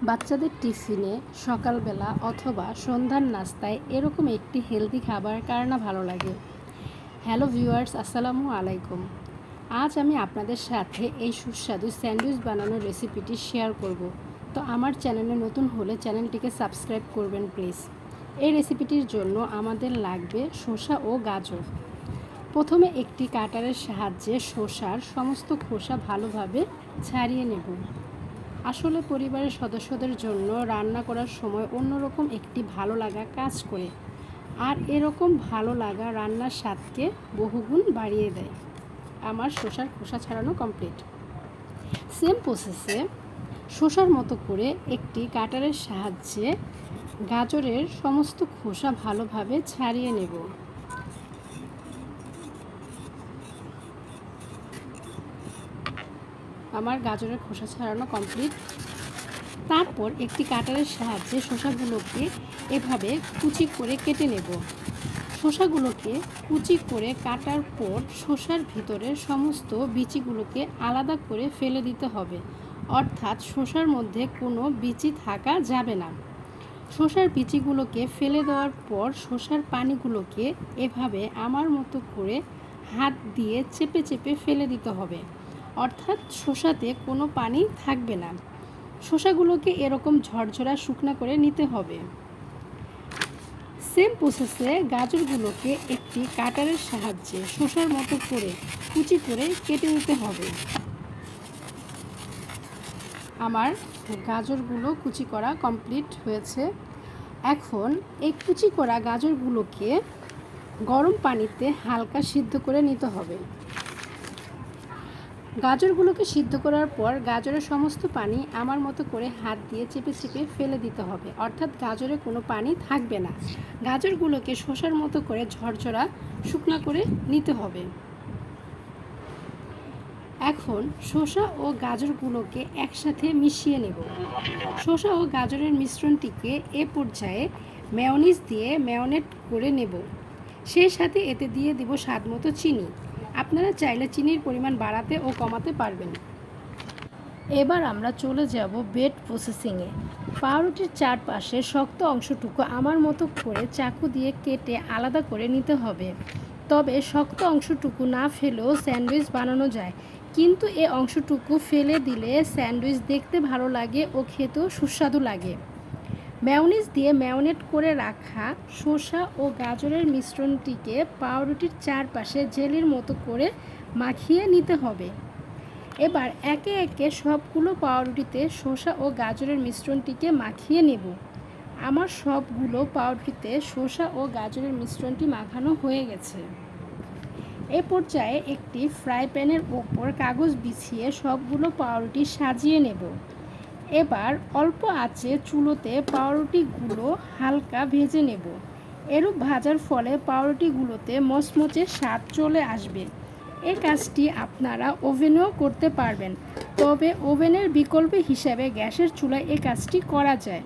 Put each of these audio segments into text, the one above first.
বাচ্চাদের টিফিনে সকালবেলা অথবা সন্ধ্যার নাস্তায় এরকম একটি হেলদি খাবার কার না ভালো লাগে। হ্যালো ভিউয়ার্স, আসসালামু আলাইকুম। আজ আমি আপনাদের সাথে এই সুস্বাদু স্যান্ডউইচ বানানোর রেসিপিটি শেয়ার করব। তো আমার চ্যানেলে নতুন হলে চ্যানেলটিকে সাবস্ক্রাইব করবেন প্লিজ। এই রেসিপিটির জন্য আমাদের লাগবে শসা ও গাজর। প্রথমে একটি কাটারের সাহায্যে শসার সমস্ত খোসা ভালোভাবে ছাড়িয়ে নেব। আসলে পরিবারের সদস্যদের জন্য রান্না করার সময় অন্যরকম একটি ভালো লাগা কাজ করে, আর এরকম ভালো লাগা রান্নার স্বাদকে বহুগুণ বাড়িয়ে দেয়। আমার শসার খোসা ছাড়ানো কমপ্লিট। সেম প্রসেসে শসার মতো করে একটি কাটারের সাহায্যে গাজরের সমস্ত খোসা ভালোভাবে ছাড়িয়ে নেব। আমার গাজরের খোসা ছাড়ানো কমপ্লিট। তারপর একটি কাটারের সাহায্যে শসাগুলোকে এভাবে কুচি করে কেটে নেব। শসাগুলোকে কুচি করে কাটার পর শসার ভিতরের সমস্ত বিচিগুলোকে আলাদা করে ফেলে দিতে হবে, অর্থাৎ শসার মধ্যে কোনো বিচি থাকা যাবে না। শসার বিচিগুলোকে ফেলে দেওয়ার পর শসার পানিগুলোকে এভাবে আমার মতো করে হাত দিয়ে চেপে চেপে ফেলে দিতে হবে, অর্থাৎ শসাতে কোনো পানি থাকবে না। শসাগুলোকে এরকম ঝরঝরা শুকনা করে নিতে হবে। সেম প্রসেসে গাজরগুলোকে একটি কাটারের সাহায্যে শসার মতো করে কুচি করে কেটে নিতে হবে। আমার গাজরগুলো কুচি করা কমপ্লিট হয়েছে। এখন এই কুচি করা গাজরগুলোকে গরম পানিতে হালকা সিদ্ধ করে নিতে হবে। গাজরগুলোকে সিদ্ধ করার পর গাজরের সমস্ত পানি আমার মতো করে হাত দিয়ে চেপে চেপে ফেলে দিতে হবে, অর্থাৎ গাজরে কোনো পানি থাকবে না। গাজরগুলোকে শসার মতো করে ঝরঝরা শুকনা করে নিতে হবে। এখন শসা ও গাজরগুলোকে একসাথে মিশিয়ে নেব। শসা ও গাজরের মিশ্রণটিকে এ পর্যায়ে মেয়োনিজ দিয়ে ম্যারিনেট করে নেব। সেই সাথে এতে দিয়ে দেব স্বাদ মতো চিনি। আপনারা চাইলে চিনির পরিমাণ বাড়াতে ও কমাতে পারবেন। এবার আমরা চলে যাব বেড প্রসেসিংয়ে। পাউরুটির চারপাশে শক্ত অংশটুকু আমার মতো করে চাকু দিয়ে কেটে আলাদা করে নিতে হবে। তবে শক্ত অংশটুকু না ফেলেও স্যান্ডউইচ বানানো যায়, কিন্তু এই অংশটুকু ফেলে দিলে স্যান্ডউইচ দেখতে ভালো লাগে ও খেতেও সুস্বাদু লাগে। মেয়োনিজ দিয়ে ম্যারিনেট করে রাখা শসা ও গাজরের মিশ্রণটিকে পাউরুটির চারপাশে জেলির মতো করে মাখিয়ে নিতে হবে। এবার একে একে সবগুলো পাউরুটিতে শসা ও গাজরের মিশ্রণটিকে মাখিয়ে নেব। আমার সবগুলো পাউরুটিতে শসা ও গাজরের মিশ্রণটি মাখানো হয়ে গেছে। এ পর্যায়ে একটি ফ্রাই প্যানের ওপর কাগজ বিছিয়ে সবগুলো পাউরুটি সাজিয়ে নেব। এবার অল্প আঁচে চুলোতে পাউরুটিগুলো হালকা ভেজে নেব। এরূপ ভাজার ফলে পাউরুটিগুলোতে মচমচে স্বাদ চলে আসবে। এই কাজটি আপনারা ওভেনেও করতে পারবেন, তবে ওভেনের বিকল্প হিসাবে গ্যাসের চুলায় এই কাজটি করা যায়।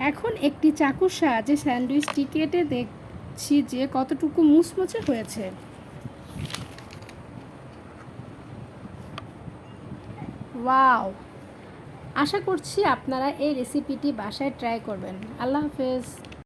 এখন একটি চাকুর সাহায্যে স্যান্ডউইচটি কেটে দেখছি যে কতটুকু মুচমুচে হয়েছে। ওয়াও! আশা করছি আপনারা এই রেসিপিটি বাসায় ট্রাই করবেন। আল্লাহ হাফেজ।